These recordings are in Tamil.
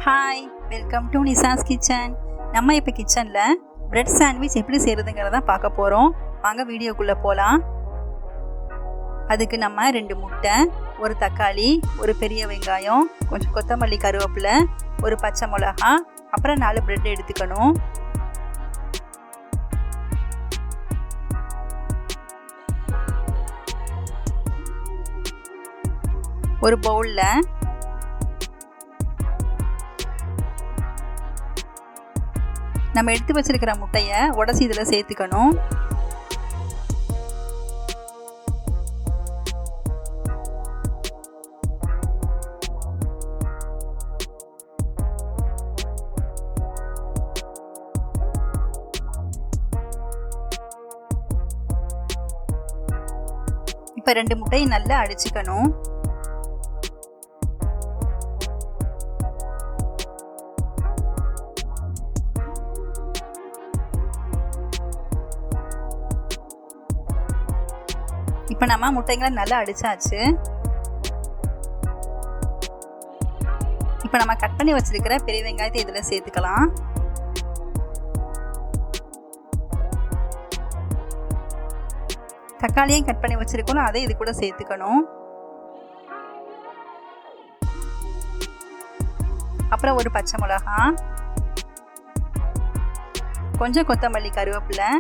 Hi, welcome to Nisa's kitchen. நம்ம இப்போ கிச்சனில் பிரெட் சாண்ட்விச் எப்படி செய்கிறதுங்கிறத பார்க்க போகிறோம். வாங்க வீடியோக்குள்ளே போகலாம். அதுக்கு நம்ம 2 முட்டை, ஒரு தக்காளி, ஒரு பெரிய வெங்காயம், கொஞ்சம் கொத்தமல்லி, கருவேப்பிலை, ஒரு பச்சை மிளகா, அப்புறம் 4 பிரெட் எடுத்துக்கணும். ஒரு பவுலில் நம்ம எடுத்து வச்சிருக்கிற முட்டையை உடச்சி இதில் சேர்த்துக்கணும். இப்போ 2 முட்டையை நல்லா அடிச்சுக்கணும். இப்போ நம்ம முட்டைங்களை நல்லா அடிச்சாச்சு. இப்போ நம்ம கட் பண்ணி வச்சிருக்கிற பெரிய வெங்காயத்தை இதில் சேர்த்துக்கலாம். தக்காளியும் கட் பண்ணி வச்சிருக்கோம், அதை இது கூட சேர்த்துக்கணும். அப்புறம் ஒரு பச்சை மிளகா, கொஞ்சம் கொத்தமல்லி, கருவேப்பிலை,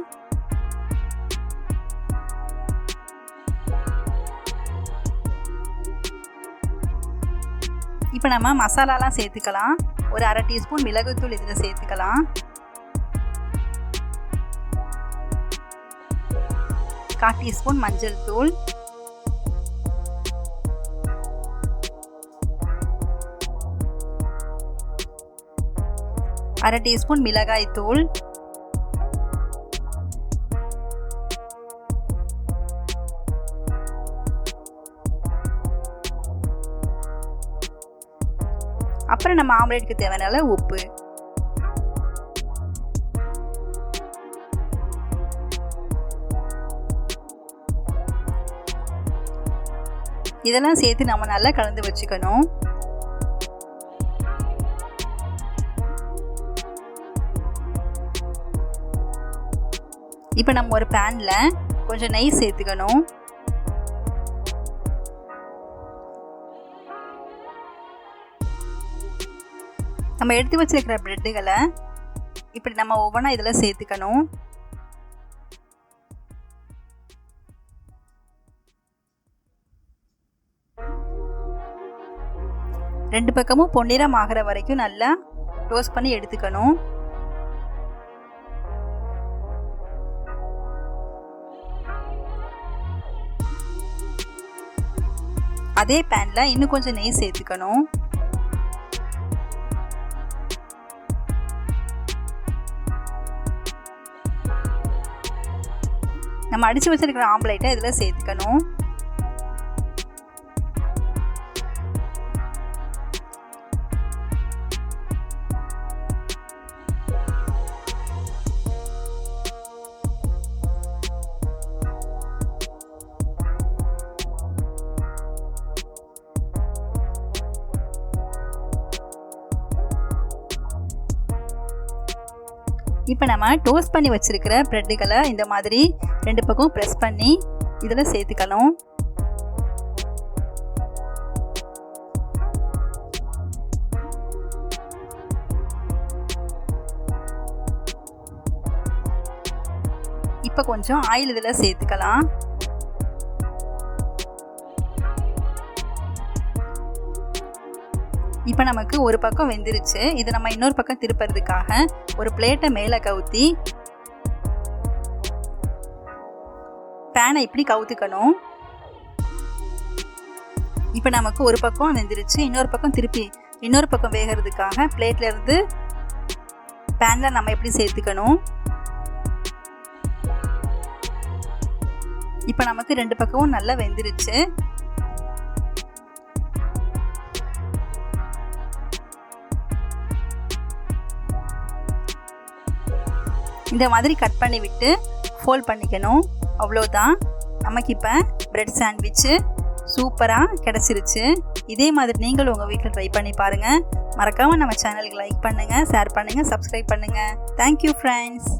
இப்போ நம்ம மசாலாலாம் சேர்த்துக்கலாம். ஒரு 1/2 டீஸ்பூன் மிளகுத்தூள் இதில் சேர்த்துக்கலாம். 1/4 டீஸ்பூன் மஞ்சள் தூள், அரை டீஸ்பூன் மிளகாய் தூள், அப்புறம் நம்ம ஆம்லேட்டுக்கு தேவையான உப்பு. இதெல்லாம் சேர்த்து நம்ம நல்லா கலந்து வச்சுக்கணும். இப்போ நம்ம ஒரு பேன்ல கொஞ்சம் நெய் சேர்த்துக்கணும். நம்ம எடுத்து வச்சிருக்கிற பிரெட்டுகளை இப்படி நம்ம ஒவ்வொன்றா இதில் சேர்த்துக்கணும். ரெண்டு பக்கமும் பொன்னிறம் ஆகிற வரைக்கும் நல்லா டோஸ்ட் பண்ணி எடுத்துக்கணும். அதே பேன்ல இன்னும் கொஞ்சம் நெய் சேர்த்துக்கணும். நம்ம அடிச்சு வச்சிருக்கிற ஆம்லேட்டை இதில் சேர்த்துக்கணும். இப்போ நம்ம டோஸ்ட் பண்ணி வச்சிருக்கிற பிரெட்டுகளை இந்த மாதிரி 2 பக்கம் ப்ரெஸ் பண்ணி இதில் சேர்த்துக்கணும். இப்போ கொஞ்சம் ஆயில் இதில் சேர்த்துக்கலாம். இப்போ நமக்கு ஒரு பக்கம் வெந்துருச்சு. இது நம்ம இன்னொரு பக்கம் திருப்புறதுக்காக ஒரு பிளேட்டை மேலே கவுத்தி பேனை இப்படி கவுத்துக்கணும். இப்போ நமக்கு ஒரு பக்கம் வெந்துருச்சு. இன்னொரு பக்கம் திருப்பி இன்னொரு பக்கம் வேகிறதுக்காக பிளேட்ல இருந்து பேன்ல நம்ம எப்படி சேர்த்துக்கணும். இப்போ நமக்கு 2 பக்கமும் நல்லா வெந்துருச்சு. இந்த மாதிரி கட் பண்ணி விட்டு ஃபோல்ட் பண்ணிக்கணும். அவ்வளோதான். நமக்கு இப்போ பிரெட் சாண்ட்விட்சு சூப்பராக கிடச்சிருச்சு. இதே மாதிரி நீங்களும் உங்கள் வீட்டில் ட்ரை பண்ணி பாருங்கள். மறக்காமல் நம்ம சேனலுக்கு லைக் பண்ணுங்கள், ஷேர் பண்ணுங்கள், சப்ஸ்கிரைப் பண்ணுங்கள். Thank you friends.